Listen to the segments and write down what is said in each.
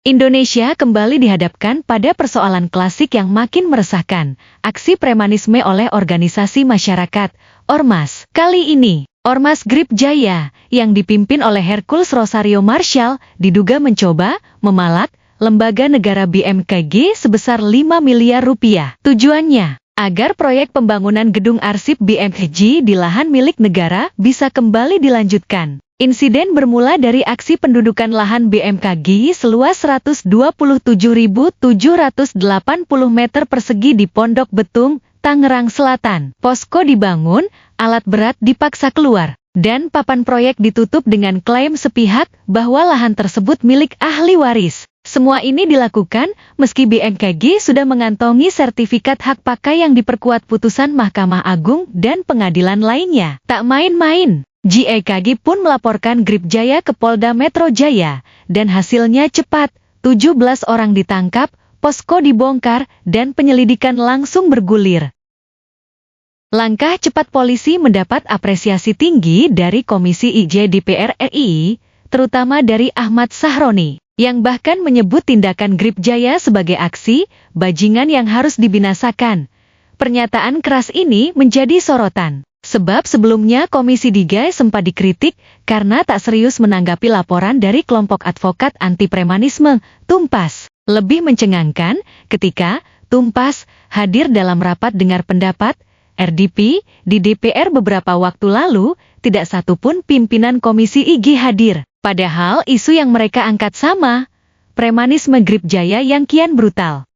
Indonesia kembali dihadapkan pada persoalan klasik yang makin meresahkan, aksi premanisme oleh organisasi masyarakat, Ormas. Kali ini, Ormas Grip Jaya, yang dipimpin oleh Hercules Rosario Marshall, diduga mencoba memalak lembaga negara BMKG sebesar 5 miliar rupiah. Tujuannya, agar proyek pembangunan gedung arsip BMKG di lahan milik negara bisa kembali dilanjutkan. Insiden bermula dari aksi pendudukan lahan BMKG seluas 127.780 meter persegi di Pondok Betung, Tangerang Selatan. Posko dibangun, alat berat dipaksa keluar, dan papan proyek ditutup dengan klaim sepihak bahwa lahan tersebut milik ahli waris. Semua ini dilakukan meski BMKG sudah mengantongi sertifikat hak pakai yang diperkuat putusan Mahkamah Agung dan pengadilan lainnya. Tak main-main. GEKG pun melaporkan Grip Jaya ke Polda Metro Jaya, dan hasilnya cepat, 17 orang ditangkap, posko dibongkar, dan penyelidikan langsung bergulir. Langkah cepat polisi mendapat apresiasi tinggi dari Komisi IJ DPR RI, terutama dari Ahmad Sahroni, yang bahkan menyebut tindakan Grip Jaya sebagai aksi bajingan yang harus dibinasakan. Pernyataan keras ini menjadi sorotan. Sebab sebelumnya Komisi 3 sempat dikritik karena tak serius menanggapi laporan dari kelompok advokat anti premanisme, Tumpas. Lebih mencengangkan ketika Tumpas hadir dalam rapat dengar pendapat RDP di DPR beberapa waktu lalu, tidak satupun pimpinan Komisi IG hadir. Padahal isu yang mereka angkat sama, premanisme Grip Jaya yang kian brutal.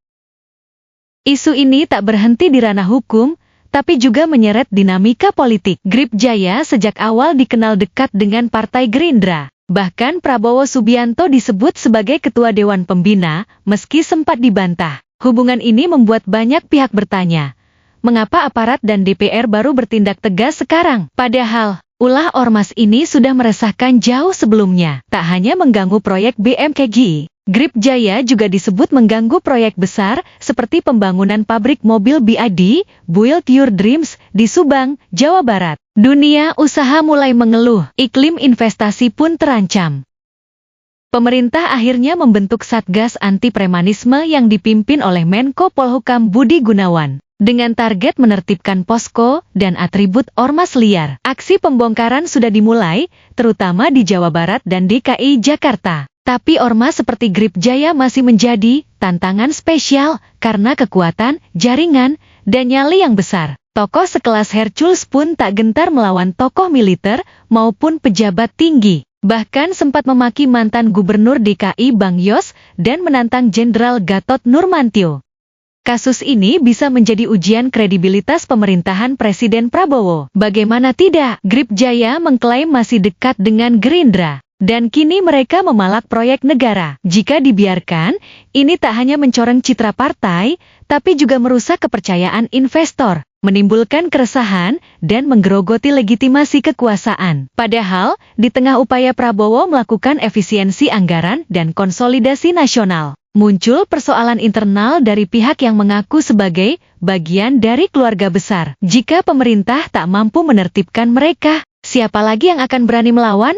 Isu ini tak berhenti di ranah hukum, tapi juga menyeret dinamika politik. Grip Jaya sejak awal dikenal dekat dengan Partai Gerindra. Bahkan Prabowo Subianto disebut sebagai Ketua Dewan Pembina, meski sempat dibantah. Hubungan ini membuat banyak pihak bertanya, mengapa aparat dan DPR baru bertindak tegas sekarang? Padahal, ulah ormas ini sudah meresahkan jauh sebelumnya. Tak hanya mengganggu proyek BMKG, Grip Jaya juga disebut mengganggu proyek besar seperti pembangunan pabrik mobil BYD, Build Your Dreams, di Subang, Jawa Barat. Dunia usaha mulai mengeluh, iklim investasi pun terancam. Pemerintah akhirnya membentuk Satgas Anti Premanisme yang dipimpin oleh Menko Polhukam Budi Gunawan, dengan target menertibkan posko dan atribut ormas liar. Aksi pembongkaran sudah dimulai, terutama di Jawa Barat dan DKI Jakarta. Tapi ormas seperti Grip Jaya masih menjadi tantangan spesial karena kekuatan, jaringan, dan nyali yang besar. Tokoh sekelas Hercules pun tak gentar melawan tokoh militer maupun pejabat tinggi. Bahkan sempat memaki mantan Gubernur DKI Bang Yos dan menantang Jenderal Gatot Nurmantio. Kasus ini bisa menjadi ujian kredibilitas pemerintahan Presiden Prabowo. Bagaimana tidak, Grip Jaya mengklaim masih dekat dengan Gerindra. Dan kini mereka memalak proyek negara. Jika dibiarkan, ini tak hanya mencoreng citra partai, tapi juga merusak kepercayaan investor, menimbulkan keresahan, dan menggerogoti legitimasi kekuasaan. Padahal, di tengah upaya Prabowo melakukan efisiensi anggaran dan konsolidasi nasional, muncul persoalan internal dari pihak yang mengaku sebagai bagian dari keluarga besar. Jika pemerintah tak mampu menertibkan mereka, siapa lagi yang akan berani melawan?